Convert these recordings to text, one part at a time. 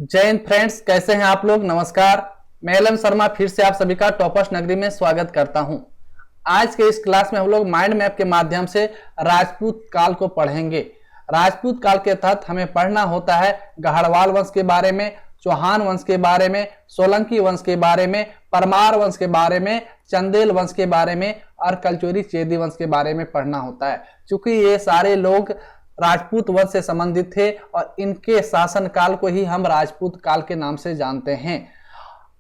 जय हिंद फ्रेंड्स, कैसे हैं आप लोग। नमस्कार, मैं एल एम शर्मा फिर से आप सभी का टॉपर्स नगरी में स्वागत करता हूं। आज के इस क्लास में हम लोग माइंड मैप के माध्यम से राजपूत काल को पढ़ेंगे। राजपूत काल के तहत हमें पढ़ना होता है गढ़वाल वंश के बारे में, चौहान वंश के बारे में, सोलंकी वंश के बारे में, परमार वंश के बारे में, चंदेल वंश के बारे में और कलचोरी चेदी वंश के बारे में पढ़ना होता है। क्योंकि ये सारे लोग राजपूत वंश से संबंधित थे और इनके शासन काल को ही हम राजपूत काल के नाम से जानते हैं।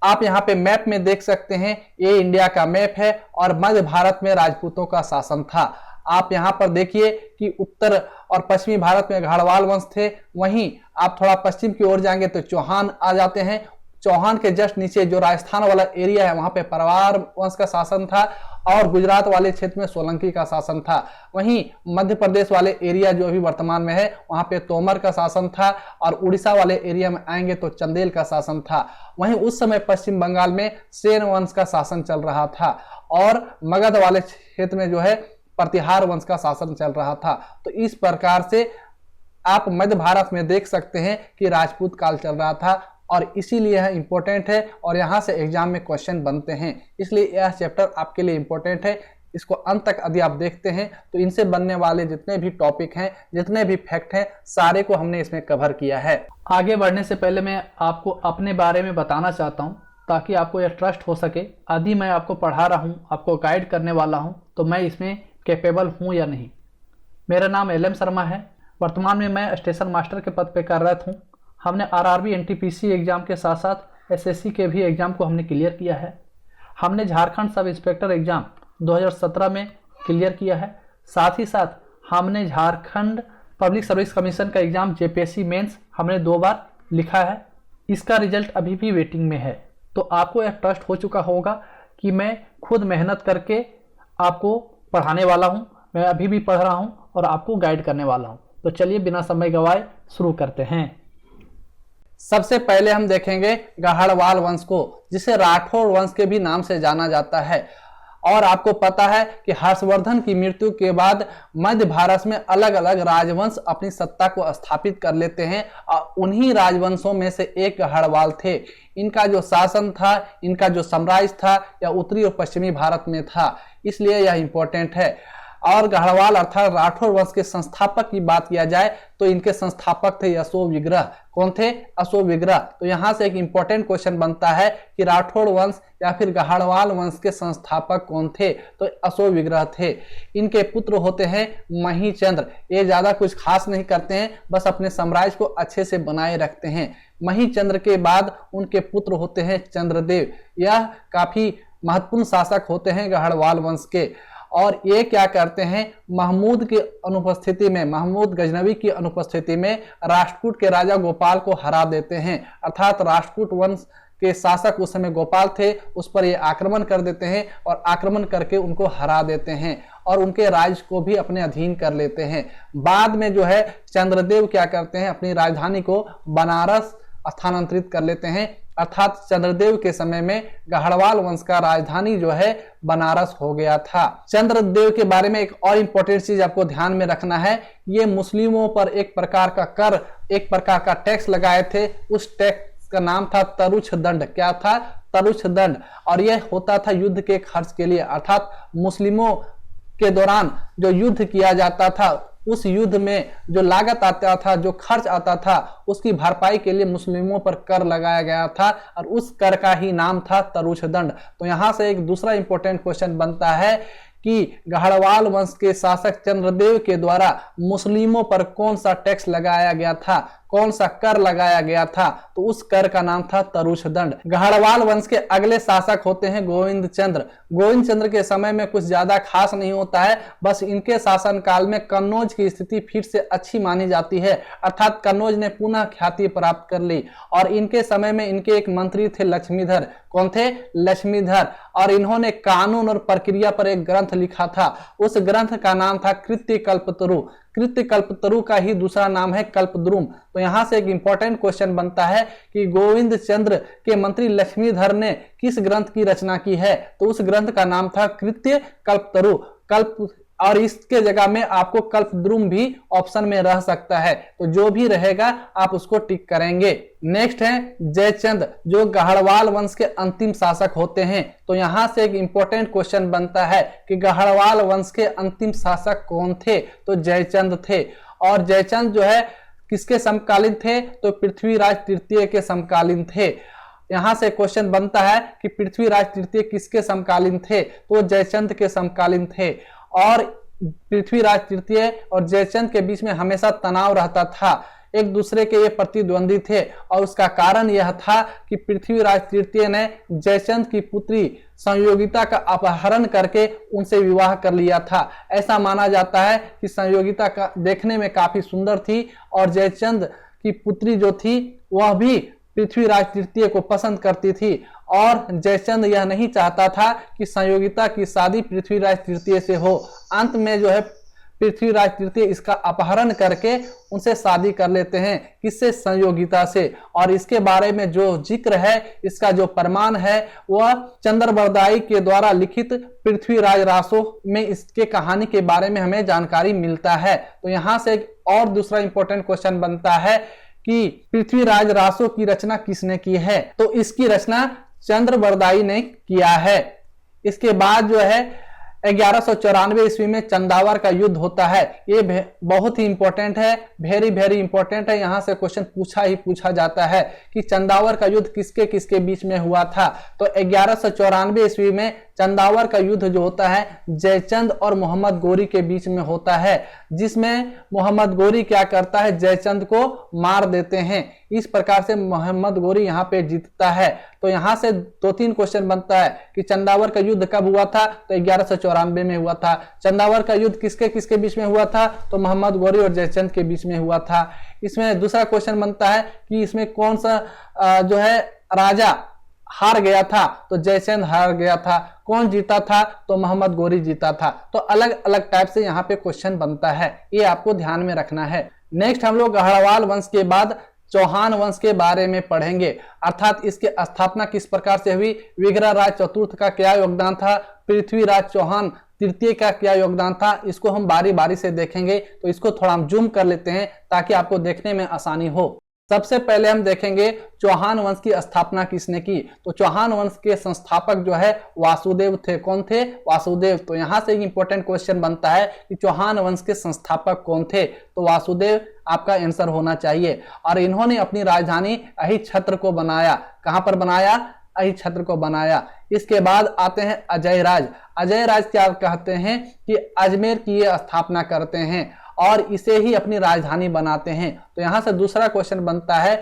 आप यहाँ पे मैप में देख सकते हैं, ये इंडिया का मैप है और मध्य भारत में राजपूतों का शासन था। आप यहाँ पर देखिए कि उत्तर और पश्चिमी भारत में गढ़वाल वंश थे, वहीं आप थोड़ा पश्चिम की ओर जाएंगे तो चौहान आ जाते हैं। चौहान के जस्ट नीचे जो राजस्थान वाला एरिया है वहां पे परवार वंश का शासन था और गुजरात वाले क्षेत्र में सोलंकी का शासन था। वहीं मध्य प्रदेश वाले एरिया जो अभी वर्तमान में है वहां पे तोमर का शासन था और उड़ीसा वाले एरिया में आएंगे तो चंदेल का शासन था। वहीं उस समय पश्चिम बंगाल में सेन वंश का शासन चल रहा था और मगध वाले क्षेत्र में जो है प्रतिहार वंश का शासन चल रहा था। तो इस प्रकार से आप मध्य भारत में देख सकते हैं कि राजपूत काल चल रहा था और इसीलिए यह इंपॉर्टेंट है और यहाँ से एग्जाम में क्वेश्चन बनते हैं। इसलिए यह चैप्टर आपके लिए इंपॉर्टेंट है। इसको अंत तक यदि आप देखते हैं तो इनसे बनने वाले जितने भी टॉपिक हैं, जितने भी फैक्ट हैं, सारे को हमने इसमें कवर किया है। आगे बढ़ने से पहले मैं आपको अपने बारे में बताना चाहता हूँ ताकि आपको यह ट्रस्ट हो सके। यदि मैं आपको पढ़ा रहा हूँ, आपको गाइड करने वाला हूँ, तो मैं इसमें कैपेबल हूँ या नहीं। मेरा नाम एल एम शर्मा है। वर्तमान में मैं स्टेशन मास्टर के पद पर कार्यरत हूँ। हमने आरआरबी एनटीपीसी एग्ज़ाम के साथ साथ एसएससी के भी एग्ज़ाम को हमने क्लियर किया है। हमने झारखंड सब इंस्पेक्टर एग्ज़ाम 2017 में क्लियर किया है। साथ ही साथ हमने झारखंड पब्लिक सर्विस कमीशन का एग्ज़ाम जेपीएससी मेंस हमने 2 बार लिखा है। इसका रिजल्ट अभी भी वेटिंग में है। तो आपको यह ट्रस्ट हो चुका होगा कि मैं खुद मेहनत करके आपको पढ़ाने वाला हूँ। मैं अभी भी पढ़ रहा हूँ और आपको गाइड करने वाला हूँ। तो चलिए बिना समय गंवाए शुरू करते हैं। सबसे पहले हम देखेंगे गढ़वाल वंश को, जिसे राठौर वंश के भी नाम से जाना जाता है। और आपको पता है कि हर्षवर्धन की मृत्यु के बाद मध्य भारत में अलग अलग राजवंश अपनी सत्ता को स्थापित कर लेते हैं और उन्हीं राजवंशों में से एक गढ़वाल थे। इनका जो शासन था, इनका जो साम्राज्य था, यह उत्तरी और पश्चिमी भारत में था, इसलिए यह इंपॉर्टेंट है। और गढ़वाल अर्थात राठौर वंश के संस्थापक की बात किया जाए तो इनके संस्थापक थे अशोक विग्रह। कौन थे? अशोक विग्रह। तो यहाँ से एक इंपॉर्टेंट क्वेश्चन बनता है कि राठौर वंश या फिर गढ़वाल वंश के संस्थापक कौन थे? तो अशोक विग्रह थे। इनके पुत्र होते हैं महीचंद्र। ये ज्यादा कुछ खास नहीं करते हैं, बस अपने साम्राज्य को अच्छे से बनाए रखते हैं। महीचंद्र के बाद उनके पुत्र होते हैं चंद्रदेव। यह काफी महत्वपूर्ण शासक होते हैं गढ़वाल वंश के। और ये क्या करते हैं, महमूद की अनुपस्थिति में, महमूद गजनवी की अनुपस्थिति में राष्ट्रकूट के राजा गोपाल को हरा देते हैं। अर्थात राष्ट्रकूट वंश के शासक उस समय गोपाल थे, उस पर ये आक्रमण कर देते हैं और आक्रमण करके उनको हरा देते हैं और उनके राज्य को भी अपने अधीन कर लेते हैं। बाद में जो है चंद्रदेव क्या करते हैं, अपनी राजधानी को बनारस स्थानांतरित कर लेते हैं। अर्थात चंद्रदेव के समय में गढ़वाल वंश का राजधानी जो है बनारस हो गया था। चंद्रदेव के बारे में एक और इंपॉर्टेंट चीज आपको ध्यान में रखना है, ये मुस्लिमों पर एक प्रकार का कर, एक प्रकार का टैक्स लगाए थे। उस टैक्स का नाम था तरुछ दंड। क्या था? तरुछ दंड। और यह होता था युद्ध के खर्च के लिए। अर्थात मुस्लिमों के दौरान जो युद्ध किया जाता था, उस युद्ध में जो लागत आता था, जो खर्च आता था, उसकी भरपाई के लिए मुस्लिमों पर कर लगाया गया था और उस कर का ही नाम था तरुछ दंड। तो यहाँ से एक दूसरा इंपॉर्टेंट क्वेश्चन बनता है कि गढ़वाल वंश के शासक चंद्रदेव के द्वारा मुस्लिमों पर कौन सा टैक्स लगाया गया था, कौन सा कर लगाया गया था? तो उस कर का नाम था तरुछ दंड। गढ़वाल वंश के अगले शासक होते हैं गोविंद चंद्र। गोविंद चंद्र के समय में कुछ ज्यादा खास नहीं होता है, बस इनके शासन काल में कन्नौज की स्थिति फिर से अच्छी मानी जाती है। अर्थात कन्नौज ने पुनः ख्याति प्राप्त कर ली और इनके समय में इनके एक मंत्री थे लक्ष्मीधर। कौन थे? लक्ष्मीधर। और इन्होंने कानून और प्रक्रिया पर एक ग्रंथ लिखा था। उस ग्रंथ का नाम था कृत्य कल्पतरु। कृत्य कल्पतरु का ही दूसरा नाम है कल्पद्रुम। तो यहाँ से एक इंपॉर्टेंट क्वेश्चन बनता है कि गोविंद चंद्र के मंत्री लक्ष्मीधर ने किस ग्रंथ की रचना की है? तो उस ग्रंथ का नाम था कृत्य कल्पतरु। कल्प और इसके जगह में आपको कल्पद्रुम भी ऑप्शन में रह सकता है, तो जो भी रहेगा आप उसको टिक करेंगे। नेक्स्ट है जयचंद, जो गढ़वाल वंश के अंतिम शासक होते हैं। तो यहां से एक इंपॉर्टेंट क्वेश्चन बनता है कि गढ़वाल वंश के अंतिम शासक कौन थे, तो जयचंद थे। और जयचंद जो है किसके समकालीन थे, तो पृथ्वीराज तृतीय के समकालीन थे। यहां से क्वेश्चन बनता है कि पृथ्वीराज तृतीय किसके समकालीन थे, तो जयचंद के समकालीन थे। और पृथ्वीराज तृतीय और जयचंद के बीच में हमेशा तनाव रहता था, एक दूसरे के ये प्रतिद्वंदी थे। और उसका कारण यह था कि पृथ्वीराज तृतीय ने जयचंद की पुत्री संयोगिता का अपहरण करके उनसे विवाह कर लिया था। ऐसा माना जाता है कि संयोगिता का देखने में काफी सुंदर थी और जयचंद की पुत्री जो थी वह भी पृथ्वीराज तृतीय को पसंद करती थी। और जयचंद यह नहीं चाहता था कि संयोगिता की शादी पृथ्वीराज तृतीय से हो। अंत में जो है पृथ्वीराज तृतीय इसका अपहरण करके उनसे शादी कर लेते हैं, किससे, संयोगिता से। और इसके बारे में जो जिक्र है, इसका जो प्रमाण है, वह चंद्रबरदाई के द्वारा लिखित पृथ्वीराज रासो में इसके कहानी के बारे में हमें जानकारी मिलता है। तो यहाँ से एक और दूसरा इंपॉर्टेंट क्वेश्चन बनता है कि पृथ्वीराज रासो की रचना किसने की है, तो इसकी रचना चंद्रबरदाई ने किया है। इसके बाद जो है 1194 ईस्वी में चंदावर का युद्ध होता है। ये बहुत ही इंपॉर्टेंट है, वेरी इंपॉर्टेंट है। यहां से क्वेश्चन पूछा जाता है कि चंदावर का युद्ध किसके किसके बीच में हुआ था। तो 1194 ईस्वी में चंदावर का युद्ध जो होता है जयचंद और मोहम्मद गोरी के बीच में होता है, जिसमें मोहम्मद गोरी क्या करता है, जयचंद को मार देते हैं। इस प्रकार से मोहम्मद गोरी यहाँ पे जीतता है। तो यहाँ से 2-3 क्वेश्चन बनता है कि चंदावर का युद्ध कब हुआ था, तो 1194 में हुआ था। चंदावर का युद्ध किसके किसके बीच में हुआ था, तो मोहम्मद गोरी और जयचंद के बीच में हुआ था। इसमें दूसरा क्वेश्चन बनता है कि इसमें कौन सा जो है राजा हार गया था, तो जयचंद हार गया था। कौन जीता था, तो मोहम्मद गोरी जीता था। तो अलग अलग टाइप से यहाँ पे क्वेश्चन बनता है, ये आपको ध्यान में रखना है। नेक्स्ट हम लोग गढ़वाल वंश के बाद चौहान वंश के बारे में पढ़ेंगे, अर्थात इसकी स्थापना किस प्रकार से हुई, विग्रहराज चतुर्थ का क्या योगदान था, पृथ्वीराज चौहान तृतीय का क्या योगदान था। इसको हम बारी बारी से देखेंगे। तो इसको थोड़ा हम जूम कर लेते हैं ताकि आपको देखने में आसानी हो। सबसे पहले हम देखेंगे चौहान वंश की स्थापना किसने की। तो चौहान वंश के संस्थापक जो है वासुदेव थे। कौन थे, वासुदेव। तो यहां से एक इंपॉर्टेंट क्वेश्चन बनता है कि चौहान वंश के संस्थापक कौन थे, तो वासुदेव आपका आंसर होना चाहिए। और इन्होंने अपनी राजधानी अहिछत्र को बनाया। कहां पर बनाया, अहिछत्र को बनाया। इसके बाद आते हैं अजय राज। अजय राज क्या कहते हैं कि अजमेर की ये स्थापना करते हैं और इसे ही अपनी राजधानी बनाते हैं। तो यहां से दूसरा क्वेश्चन बनता है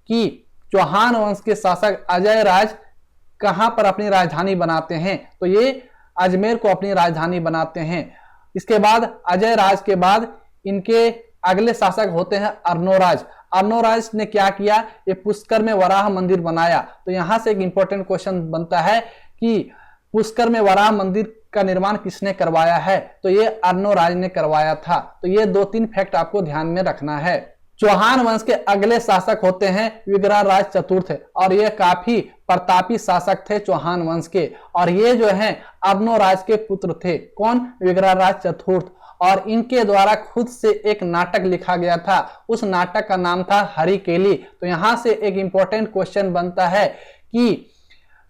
कि चौहान वंश के शासक अजय राज कहां पर अपनी राजधानी बनाते हैं, तो ये अजमेर को अपनी राजधानी बनाते हैं। इसके बाद अजय राज के बाद इनके अगले शासक होते हैं अर्नोराज। अर्नोराज ने क्या किया, ये पुष्कर में वराह मंदिर बनाया। तो यहां से एक इंपॉर्टेंट क्वेश्चन बनता है कि पुष्कर में वराह मंदिर का निर्माण किसने करवाया है, तो ये अर्नोराज ने करवाया था। तो ये 2-3 फैक्ट आपको ध्यान में रखना है। चौहान वंश के अगले शासक होते हैं विग्रहराज चतुर्थ, और ये काफी प्रतापी शासक थे चौहान वंश के। और ये जो हैं अर्नोराज के पुत्र थे। कौन, विग्रहराज चतुर्थ। और इनके द्वारा खुद से एक नाटक लिखा गया था, उस नाटक का नाम था हरिकेली। तो यहां से एक इंपॉर्टेंट क्वेश्चन बनता है कि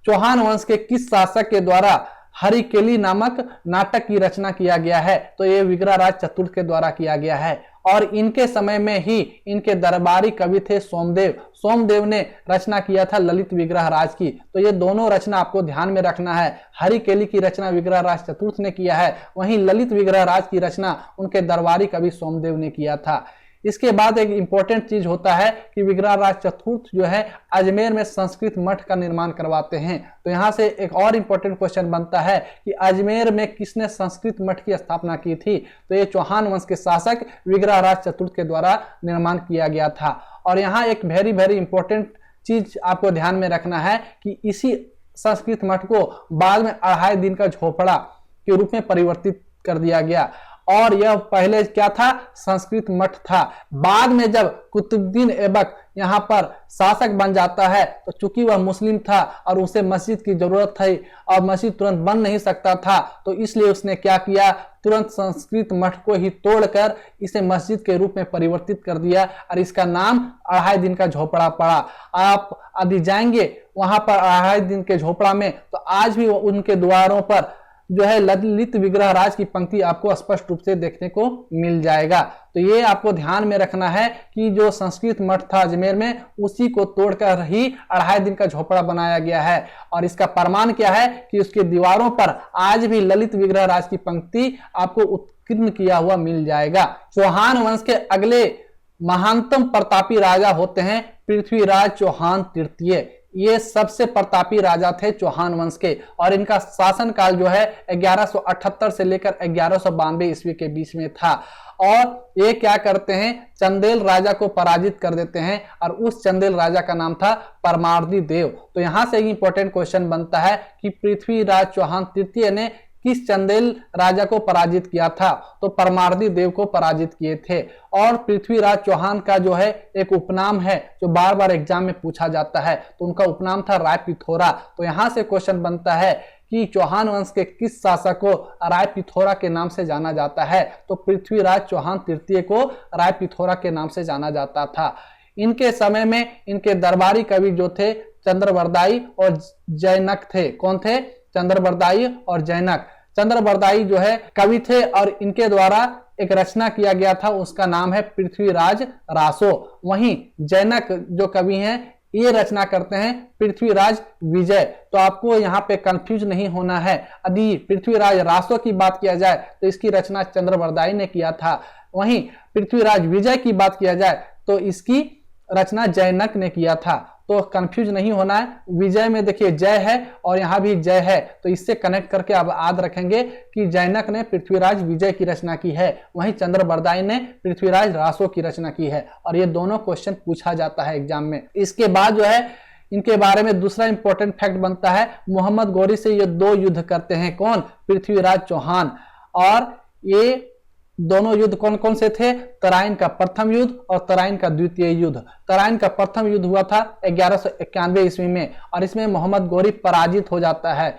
चौहान वंश के किस शासक के द्वारा हरिकेली नामक नाटक की रचना किया गया है, तो ये विग्रहराज चतुर्थ के द्वारा किया गया है। और इनके समय में ही इनके दरबारी कवि थे सोमदेव। सोमदेव ने रचना किया था ललित विग्रहराज की। तो ये दोनों रचना आपको ध्यान में रखना है। हरिकेली की रचना विग्रहराज चतुर्थ ने किया है, वहीं ललित विग्रहराज की रचना उनके दरबारी कवि सोमदेव ने किया था। इसके बाद एक इंपॉर्टेंट चीज होता है कि विग्रहराज चतुर्थ जो है अजमेर में संस्कृत मठ का निर्माण करवाते हैं। तो यहाँ से एक और इंपॉर्टेंट क्वेश्चन बनता है कि अजमेर में किसने संस्कृत मठ की स्थापना की थी, तो ये चौहान वंश के शासक विग्रहराज चतुर्थ के द्वारा निर्माण किया गया था। और यहाँ एक वेरी इंपॉर्टेंट चीज आपको ध्यान में रखना है कि इसी संस्कृत मठ को बाद में 2.5 दिन का झोपड़ा के रूप में परिवर्तित कर दिया गया। और यह पहले क्या था, संस्कृत मठ था। बाद में जब कुतुबुद्दीन ऐबक यहाँ पर शासक बन जाता है तो चूंकि वह मुस्लिम था और उसे मस्जिद की जरूरत थी और मस्जिद तुरंत बन नहीं सकता था, तो इसलिए उसने क्या किया, तुरंत संस्कृत मठ को ही तोड़कर इसे मस्जिद के रूप में परिवर्तित कर दिया और इसका नाम अढ़ाई दिन का झोपड़ा पड़ा। आप अभी जाएंगे वहां पर अढ़ाई दिन के झोपड़ा में, तो आज भी उनके द्वारों पर जो है ललित विग्रह राज की पंक्ति आपको स्पष्ट रूप से देखने को मिल जाएगा। तो ये आपको ध्यान में रखना है कि जो संस्कृत मठ था अजमेर में, उसी को तोड़कर ही अढ़ाई दिन का झोपड़ा बनाया गया है। और इसका प्रमाण क्या है कि उसके दीवारों पर आज भी ललित विग्रह राज की पंक्ति आपको उत्कीर्ण किया हुआ मिल जाएगा। चौहान वंश के अगले महानतम प्रतापी राजा होते हैं पृथ्वीराज चौहान तृतीय। ये सबसे प्रतापी राजा थे चौहान वंश के और इनका शासनकाल जो है 1178 से लेकर 1192 ईस्वी के बीच में था। और ये क्या करते हैं, चंदेल राजा को पराजित कर देते हैं और उस चंदेल राजा का नाम था परमार्दी देव। तो यहां से एक इंपॉर्टेंट क्वेश्चन बनता है कि पृथ्वीराज चौहान तृतीय ने किस चंदेल राजा को पराजित किया था, तो परमार्दी देव को पराजित किए थे। और पृथ्वीराज चौहान का जो है एक उपनाम है जो बार बार एग्जाम में पूछा जाता है, तो उनका उपनाम था राय पिथौरा। तो यहां से क्वेश्चन बनता है कि चौहान वंश के किस शासक को राय पिथौरा के नाम से जाना जाता है, तो पृथ्वीराज चौहान तृतीय को राय पिथौरा के नाम से जाना जाता था। इनके समय में इनके दरबारी कवि जो थे चंद्रबरदाई और जैनक थे। कौन थे, चंद्रबरदाई और जैनक। चंद्रबरदाई जो है कवि थे और इनके द्वारा एक रचना किया गया था, उसका नाम है पृथ्वीराज रासो। वहीं जैनक जो कवि हैं ये रचना करते हैं पृथ्वीराज विजय। तो आपको यहाँ पे कंफ्यूज नहीं होना है। यदि पृथ्वीराज रासो की बात किया जाए तो इसकी रचना चंद्रबरदाई ने किया था, वहीं पृथ्वीराज विजय की बात किया जाए तो इसकी रचना जैनक ने किया था। तो कंफ्यूज नहीं होना है। विजय में देखिए जय है और यहाँ भी जय है, तो इससे कनेक्ट करके आप याद रखेंगे कि जैनक ने पृथ्वीराज विजय की रचना की है, वहीं चंद्रबरदाई ने पृथ्वीराज रासो की रचना की है। और ये दोनों क्वेश्चन पूछा जाता है एग्जाम में। इसके बाद जो है इनके बारे में दूसरा इंपॉर्टेंट फैक्ट बनता है, मोहम्मद गौरी से ये दो युद्ध करते हैं। कौन, पृथ्वीराज चौहान। और ये दोनों युद्ध कौन कौन से थे, तराइन का प्रथम युद्ध और तराइन का द्वितीय युद्ध। तराइन का प्रथम युद्ध हुआ था 1191 ईस्वी में और इसमें मोहम्मद गौरी पराजित हो जाता है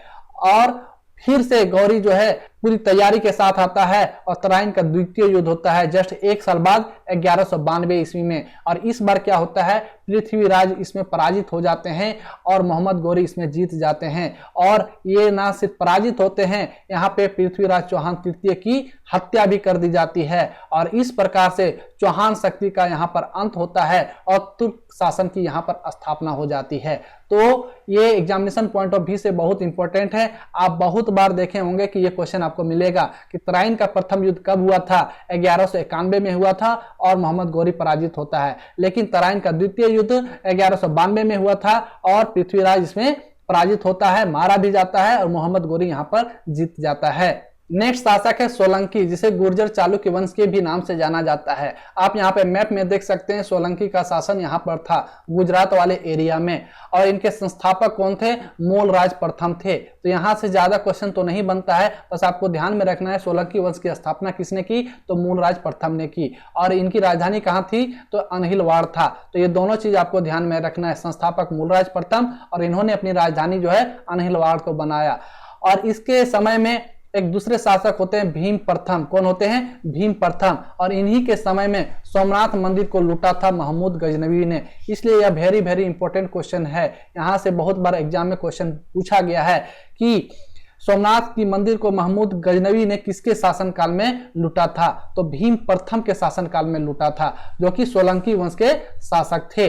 और फिर से गौरी जो है पूरी तैयारी के साथ आता है और तराइन का द्वितीय युद्ध होता है जस्ट एक साल बाद 1192 ईस्वी में। और इस बार क्या होता है, पृथ्वीराज इसमें पराजित हो जाते हैं और मोहम्मद गौरी इसमें जीत जाते हैं। और ये ना सिर्फ पराजित होते हैं, यहाँ पे पृथ्वीराज चौहान तृतीय की हत्या भी कर दी जाती है और इस प्रकार से चौहान शक्ति का यहाँ पर अंत होता है और तुर्क शासन की यहाँ पर स्थापना हो जाती है। तो ये एग्जामिनेशन पॉइंट ऑफ व्यू से बहुत इंपॉर्टेंट है। आप बहुत बार देखे होंगे कि ये क्वेश्चन आपको मिलेगा कि तराइन का प्रथम युद्ध कब हुआ था, 1191 में हुआ था और मोहम्मद गौरी पराजित होता है। लेकिन तराइन का द्वितीय युद्ध 1192 में हुआ था और पृथ्वीराज इसमें पराजित होता है, मारा भी जाता है और मोहम्मद गौरी यहाँ पर जीत जाता है। नेक्स्ट शासक है सोलंकी, जिसे गुर्जर चालुक्य वंश के भी नाम से जाना जाता है। आप यहाँ पे मैप में देख सकते हैं सोलंकी का शासन यहाँ पर था गुजरात वाले एरिया में। और इनके संस्थापक कौन थे, मूलराज प्रथम थे। तो यहाँ से ज्यादा क्वेश्चन तो नहीं बनता है, बस आपको ध्यान में रखना है सोलंकी वंश की स्थापना किसने की, तो मूलराज प्रथम ने की। और इनकी राजधानी कहाँ थी, तो अनहिलवाड़ था। तो ये दोनों चीज आपको ध्यान में रखना है, संस्थापक मूलराज प्रथम और इन्होंने अपनी राजधानी जो है अनहिलवाड़ को बनाया। और इसके समय में एक दूसरे शासक होते हैं भीम प्रथम। कौन होते हैं, भीम प्रथम। और इन्हीं के समय में सोमनाथ मंदिर को लूटा था महमूद गजनवी ने। इसलिए यह वेरी वेरी इंपॉर्टेंट क्वेश्चन है। यहाँ से बहुत बार एग्जाम में क्वेश्चन पूछा गया है कि सोमनाथ की मंदिर को महमूद गजनवी ने किसके शासनकाल में लूटा था, तो भीम प्रथम के शासनकाल में लूटा था, जो कि सोलंकी वंश के शासक थे।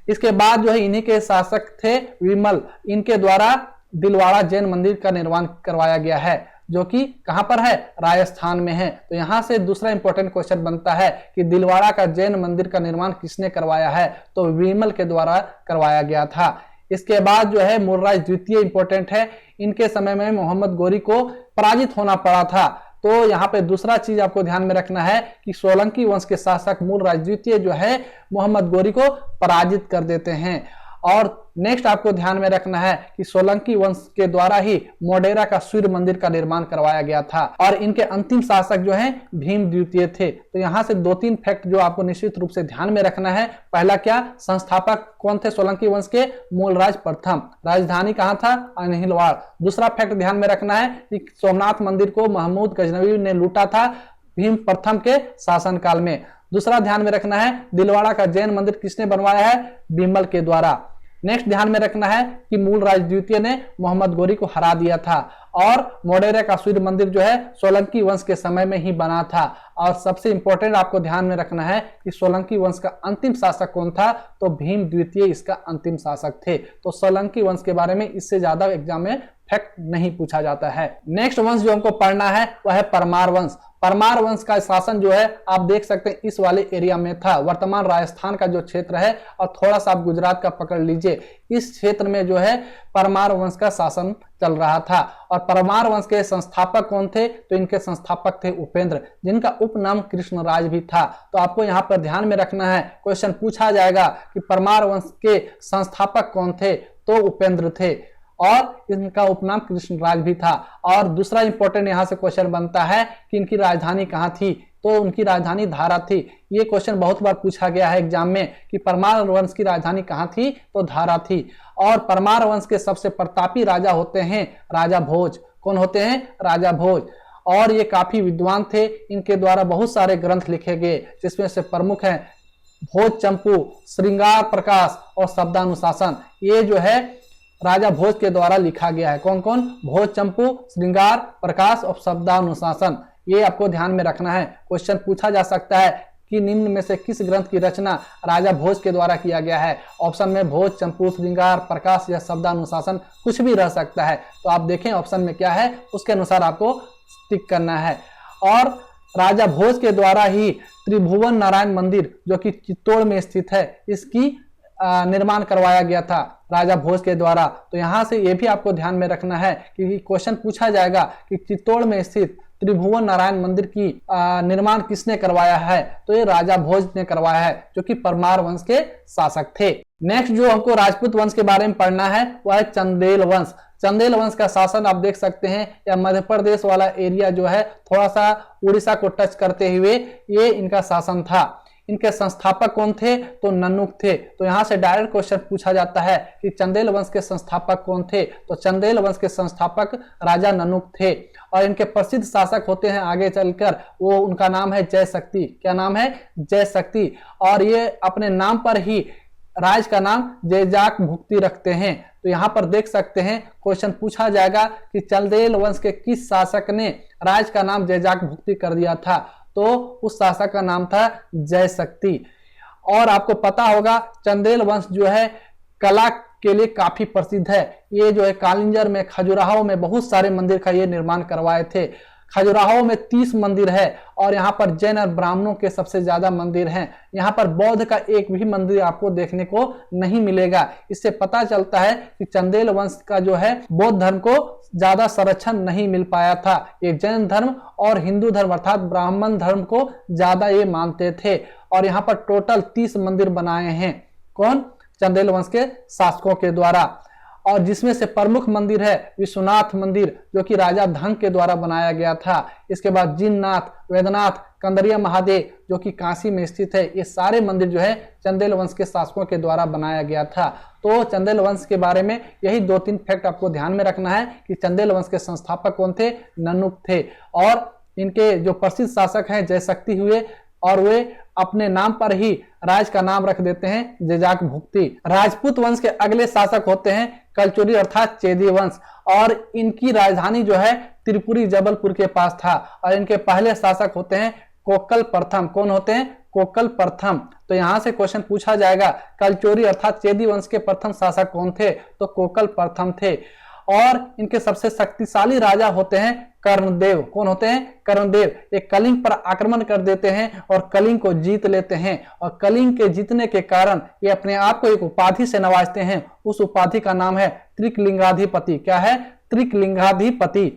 इसके बाद जो है इन्हीं के शासक थे विमल। इनके द्वारा दिलवाड़ा जैन मंदिर का निर्माण करवाया गया है, जो कि कहां पर है, राजस्थान में है। तो यहां से दूसरा इंपॉर्टेंट क्वेश्चन बनता है कि दिलवाड़ा का जैन मंदिर का निर्माण किसने करवाया है, तो विमल के द्वारा करवाया गया था। इसके बाद जो है मूलराज द्वितीय इंपॉर्टेंट है। इनके समय में मोहम्मद गौरी को पराजित होना पड़ा था। तो यहाँ पे दूसरा चीज आपको ध्यान में रखना है कि सोलंकी वंश के शासक मूलराज द्वितीय जो है मोहम्मद गौरी को पराजित कर देते हैं। और नेक्स्ट आपको ध्यान में रखना है कि सोलंकी वंश के द्वारा ही मोढेरा का सूर्य मंदिर का निर्माण करवाया गया था और इनके अंतिम शासक जो हैं भीम द्वितीय थे। तो यहाँ से 2-3 फैक्ट जो आपको निश्चित रूप से ध्यान में रखना है। पहला क्या, संस्थापक कौन थे सोलंकी वंश के? मूलराज प्रथम। राजधानी कहाँ था? अहिलवाड़। दूसरा फैक्ट ध्यान में रखना है कि सोमनाथ मंदिर को महमूद गजनवी ने लूटा था भीम प्रथम के शासनकाल में। दूसरा ध्यान में रखना है दिलवाड़ा का जैन मंदिर किसने बनवाया है? बिमल के द्वारा। नेक्स्ट ध्यान में रखना है कि मूलराज द्वितीय ने मोहम्मद गोरी को हरा दिया था और मोढेरा का सूर्य मंदिर जो है सोलंकी वंश के समय में ही बना था। और सबसे इंपॉर्टेंट आपको ध्यान में रखना है कि सोलंकी वंश का अंतिम शासक कौन था? तो भीम द्वितीय इसका अंतिम शासक थे। तो सोलंकी वंश के बारे में इससे ज्यादा एग्जाम में फैक्ट नहीं पूछा जाता है। नेक्स्ट वंश जो हमको पढ़ना है वह है परमार वंश। परमार वंश का शासन जो है आप देख सकते हैं इस वाले एरिया में था, वर्तमान राजस्थान का जो क्षेत्र है, और थोड़ा सा आप गुजरात का पकड़ लीजिए, इस क्षेत्र में जो है परमार वंश का शासन चल रहा था। और परमार वंश के संस्थापक कौन थे? तो इनके संस्थापक थे उपेंद्र, जिनका उपनाम कृष्णराज भी था। तो आपको यहाँ पर ध्यान में रखना है, क्वेश्चन पूछा जाएगा कि परमार वंश के संस्थापक कौन थे? तो उपेंद्र थे और इनका उपनाम कृष्णराज भी था। और दूसरा इंपॉर्टेंट यहाँ से क्वेश्चन बनता है कि इनकी राजधानी कहाँ थी? तो उनकी राजधानी धारा थी। ये क्वेश्चन बहुत बार पूछा गया है एग्जाम में कि परमार वंश की राजधानी कहाँ थी? तो धारा थी। और परमार वंश के सबसे प्रतापी राजा होते हैं राजा भोज। कौन होते हैं? राजा भोज। और ये काफी विद्वान थे, इनके द्वारा बहुत सारे ग्रंथ लिखे गए, जिसमें से प्रमुख हैं भोज चंपू, श्रृंगार प्रकाश और शब्दानुशासन। ये जो है राजा भोज के द्वारा लिखा गया है। कौन कौन? भोज चंपू, श्रृंगार प्रकाश और शब्दानुशासन। ये आपको ध्यान में रखना है। क्वेश्चन पूछा जा सकता है कि निम्न में से किस ग्रंथ की रचना राजा भोज के द्वारा किया गया है? ऑप्शन में भोज चंपू, श्रृंगार प्रकाश या शब्दानुशासन, कुछ भी रह सकता है। तो आप देखें ऑप्शन में क्या है, उसके अनुसार आपको टिक करना है। और राजा भोज के द्वारा ही त्रिभुवन नारायण मंदिर जो कि चित्तौड़ में स्थित है, इसकी निर्माण करवाया गया था राजा भोज के द्वारा। तो यहाँ से ये भी आपको ध्यान में रखना है कि क्वेश्चन पूछा जाएगा कि चित्तौड़ में स्थित त्रिभुवन नारायण मंदिर की निर्माण किसने करवाया है? तो ये राजा भोज ने करवाया है, जो कि परमार वंश के शासक थे। नेक्स्ट जो हमको राजपूत वंश के बारे में पढ़ना है वह है चंदेल वंश। चंदेल वंश का शासन आप देख सकते हैं, या मध्य प्रदेश वाला एरिया जो है थोड़ा सा उड़ीसा को टच करते हुए ये इनका शासन था। इनके संस्थापक कौन थे? तो नन्नुक थे। तो यहाँ से डायरेक्ट क्वेश्चन पूछा जाता है कि चंदेल वंश के संस्थापक कौन थे? तो चंदेल वंश के संस्थापक राजा नन्नुक थे। और इनके प्रसिद्ध शासक होते हैं आगे चलकर, वो उनका नाम है जय शक्ति। क्या नाम है? जय शक्ति। और ये अपने नाम पर ही राज का नाम जयजाक भुक्ति रखते हैं। तो यहाँ पर देख सकते हैं क्वेश्चन पूछा जाएगा कि चंदेल वंश के किस शासक ने राज का नाम जयजाक भुक्ति कर दिया था? तो उस शासक का नाम था जय शक्ति। और आपको पता होगा चंदेल वंश जो है कला के लिए काफी प्रसिद्ध है। ये जो है कालिंजर में, खजुराहो में बहुत सारे मंदिर का ये निर्माण करवाए थे। खजुराहो में 30 मंदिर है और यहाँ पर जैन और ब्राह्मणों के सबसे ज्यादा मंदिर हैं। यहाँ पर बौद्ध का एक भी मंदिर आपको देखने को नहीं मिलेगा। इससे पता चलता है कि चंदेल वंश का जो है बौद्ध धर्म को ज्यादा संरक्षण नहीं मिल पाया था। ये जैन धर्म और हिंदू धर्म अर्थात ब्राह्मण धर्म को ज्यादा ये मानते थे। और यहाँ पर टोटल 30 मंदिर बनाए हैं। कौन? चंदेल वंश के शासकों के द्वारा। और जिसमें से प्रमुख मंदिर है विश्वनाथ मंदिर, जो कि राजा धंग के द्वारा बनाया गया था। इसके बाद जिननाथ, वेदनाथ, कंदरिया महादेव जो कि काशी में स्थित है। ये सारे मंदिर जो है चंदेल वंश के शासकों के द्वारा बनाया गया था। तो चंदेल वंश के बारे में यही 2-3 फैक्ट आपको ध्यान में रखना है कि चंदेल वंश के संस्थापक कौन थे? नन्नुक थे। और इनके जो प्रसिद्ध शासक हैं जय शक्ति हुए, और वे अपने नाम पर ही राज का नाम रख देते हैं जयजाक भुक्ति। राजपूत वंश के अगले शासक होते हैं कलचुरी अर्थात चेदी वंश, और इनकी राजधानी जो है त्रिपुरी जबलपुर के पास था। और इनके पहले शासक होते हैं कोकल प्रथम। कौन होते हैं? कोकल प्रथम। तो यहाँ से क्वेश्चन पूछा जाएगा कलचोरी अर्थात चेदी वंश के प्रथम शासक कौन थे? तो कोकल प्रथम थे। और इनके सबसे शक्तिशाली राजा होते हैं कर्णदेव। कौन होते हैं? कर्णदेव। एक कलिंग पर आक्रमण कर देते हैं और कलिंग को जीत लेते हैं। और कलिंग के जीतने के कारण ये अपने आप को एक उपाधि से नवाजते हैं। उस उपाधि का नाम है त्रिकलिंगाधिपति। क्या है? त्रिकलिंगाधिपति।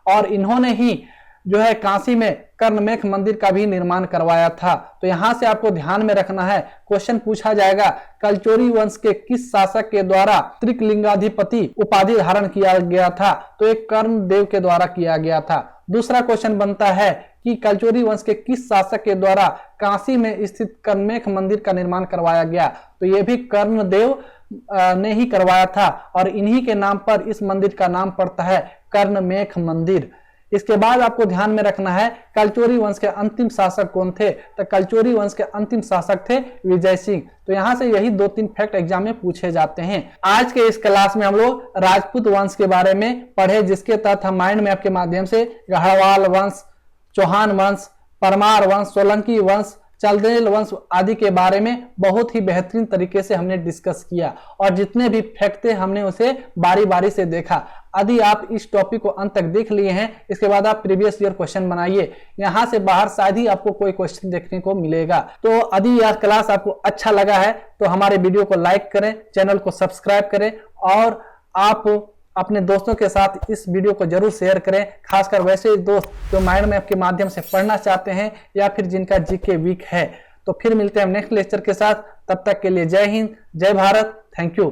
और इन्होंने ही जो है काशी में कर्णमेघ मंदिर का भी निर्माण करवाया था। तो यहाँ से आपको ध्यान में रखना है, क्वेश्चन पूछा जाएगा कलचोरी वंश के किस शासक के द्वारा त्रिकलिंगाधिपति उपाधि धारण किया गया था, तो एक कर्णदेव के द्वारा किया गया था। दूसरा क्वेश्चन बनता है कि कलचोरी वंश के किस शासक के द्वारा काशी में स्थित कर्णमेघ मंदिर का निर्माण करवाया गया, तो ये भी कर्णदेव ने ही करवाया था और इन्हीं के नाम पर इस मंदिर का नाम पड़ता है कर्णमेघ मंदिर। इसके बाद आपको ध्यान में रखना है कलचोरी वंश के अंतिम शासक कौन थे, तो कलचोरी वंश के अंतिम शासक थे विजय सिंह। तो यहाँ से यही 2-3 फैक्ट एग्जाम में पूछे जाते हैं। आज के इस क्लास में हम लोग राजपूत वंश के बारे में पढ़े, जिसके तहत हम माइंड मैप के माध्यम से गढ़वाल वंश, चौहान वंश, परमार वंश, सोलंकी वंश, चंदेल वंश आदि के बारे में बहुत ही बेहतरीन तरीके से हमने डिस्कस किया और जितने भी फैक्ट थे हमने उसे बारी बारी से देखा। यदि आप इस टॉपिक को अंत तक देख लिए हैं, इसके बाद आप प्रीवियस ईयर क्वेश्चन बनाइए, यहाँ से बाहर शायद ही आपको कोई क्वेश्चन देखने को मिलेगा। तो यदि यह क्लास आपको अच्छा लगा है तो हमारे वीडियो को लाइक करें, चैनल को सब्सक्राइब करें और आप अपने दोस्तों के साथ इस वीडियो को जरूर शेयर करें, खासकर वैसे दोस्त जो माइंड मैप के माध्यम से पढ़ना चाहते हैं या फिर जिनका जीके वीक है। तो फिर मिलते हैं नेक्स्ट लेक्चर के साथ, तब तक के लिए जय हिंद, जय भारत, थैंक यू।